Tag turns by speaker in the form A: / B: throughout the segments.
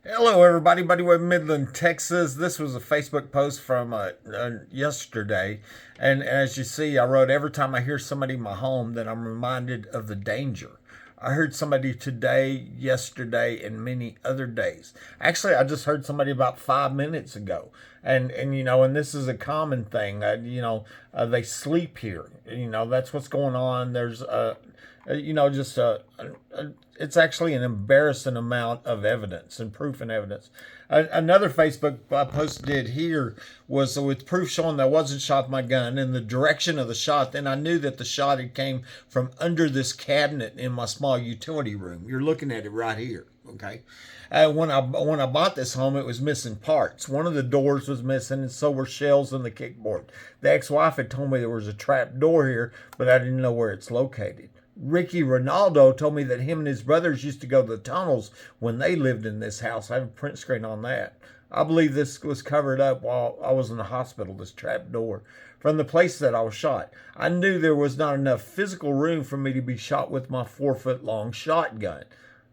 A: Hello, everybody. Buddy with Midland, Texas. This was a Facebook post from yesterday, and as you see, I wrote, "Every time I hear somebody in my home, then I'm reminded of the danger." I heard somebody today, yesterday, and many other days. Actually, I just heard somebody about 5 minutes ago, and this is a common thing. They sleep here. That's what's going on. There's just it's actually an embarrassing amount of evidence and proof and evidence. Another Facebook post did here was with proof showing that I wasn't shot with my gun and the direction of the shot. Then I knew that the shot had came from under this cabinet in my small utility room. You're looking at it right here. Okay. When I bought this home, it was missing parts. One of the doors was missing, and so were shells in the kickboard. The ex-wife had told me there was a trap door here, but I didn't know where it's located. Ricky Ronaldo told me that him and his brothers used to go to the tunnels when they lived in this house. I have a print screen on that. I believe this was covered up while I was in the hospital, this trap door. From the place that I was shot, I knew there was not enough physical room for me to be shot with my 4 foot long shotgun.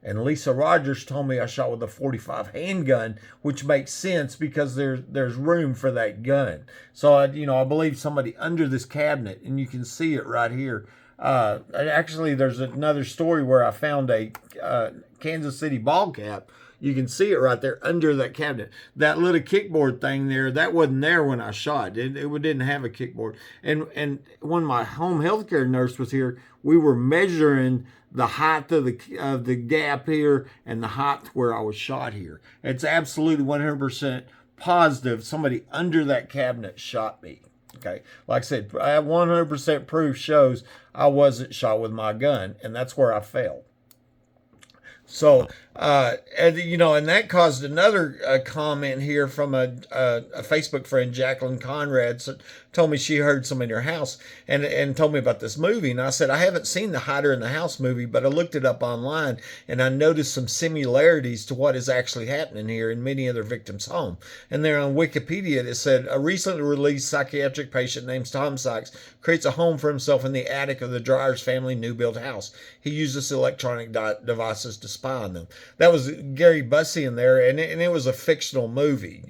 A: And Lisa Rogers told me I shot with a 45 handgun, which makes sense because there's room for that gun. So I believe somebody under this cabinet, and you can see it right here. Actually, there's another story where I found a Kansas City ball cap. You can see it right there under that cabinet. That little kickboard thing there, that wasn't there when I shot. It didn't have a kickboard. And when my home healthcare nurse was here, we were measuring the height of the gap here and the height where I was shot here. It's absolutely 100% positive somebody under that cabinet shot me. Okay, like I said, I have 100% proof shows I wasn't shot with my gun, and that's where I fell. So, and that caused another comment here from a Facebook friend, Jacqueline Conrad, told me she heard somebody in her house and told me about this movie. And I said, I haven't seen the Hider in the House movie, but I looked it up online and I noticed some similarities to what is actually happening here in many other victims' home. And there on Wikipedia, it said, a recently released psychiatric patient named Tom Sykes creates a home for himself in the attic of the Dryers family new built house. He uses electronic devices to spy on them. That was Gary Busey in there, and it was a fictional movie.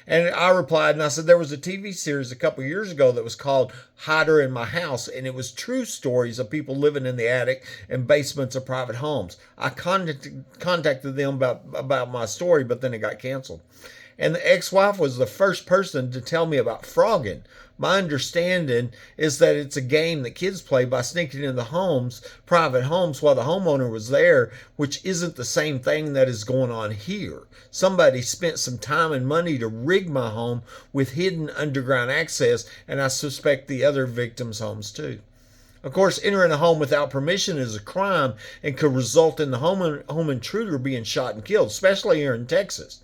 A: And I replied and I said there was a TV series a couple years ago that was called Hider in My House, and it was true stories of people living in the attic and basements of private homes. I contacted them about my story, but then it got canceled. And the ex-wife was the first person to tell me about Phrogging. My understanding is that it's a game that kids play by sneaking into homes, private homes, while the homeowner was there, which isn't the same thing that is going on here. Somebody spent some time and money to rig my home with hidden underground access, and I suspect the other victims' homes too. Of course, entering a home without permission is a crime and could result in the home intruder being shot and killed, especially here in Texas.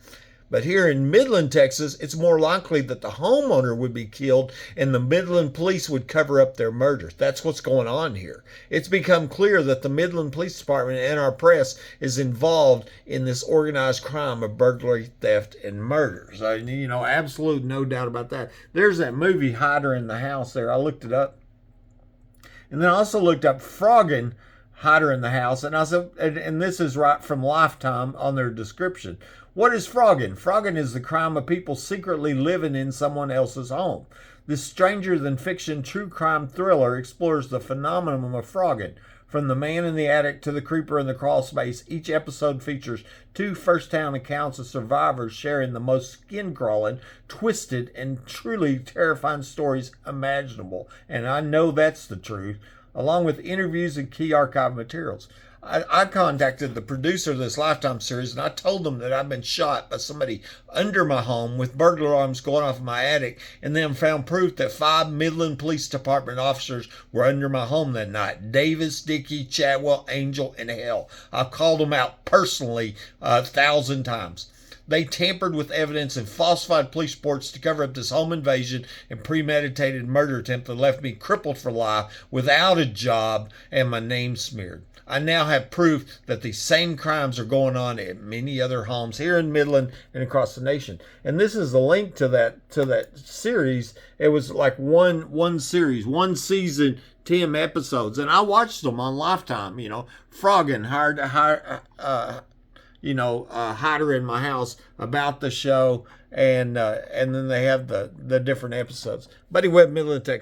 A: But here in Midland, Texas, it's more likely that the homeowner would be killed and the Midland Police would cover up their murder. That's what's going on here. It's become clear that the Midland Police Department and our press is involved in this organized crime of burglary, theft, and murder. So, absolute no doubt about that. There's that movie Hider in the House there. I looked it up. And then I also looked up Phrogging, Hider in the House, and I said, and this is right from Lifetime on their description. What is Phrogging? Phrogging is the crime of people secretly living in someone else's home. This stranger than fiction true crime thriller explores the phenomenon of Phrogging. From the man in the attic to the creeper in the crawl space, each episode features two first-hand accounts of survivors sharing the most skin-crawling, twisted, and truly terrifying stories imaginable. And I know that's the truth, along with interviews and key archive materials. I contacted the producer of this Lifetime series and I told them that I'd been shot by somebody under my home with burglar alarms going off in my attic, and then found proof that 5 Midland Police Department officers were under my home that night. Davis, Dickey, Chadwell, Angel, and Hell. I've called them out personally 1,000 times. They tampered with evidence and falsified police reports to cover up this home invasion and premeditated murder attempt that left me crippled for life, without a job, and my name smeared. I now have proof that these same crimes are going on at many other homes here in Midland and across the nation. And this is the link to that series. It was like one series, one season, 10 episodes, and I watched them on Lifetime. Phrogging, hider in my house about the show, and then they have the different episodes. Buddy Webb, Midland, Texas.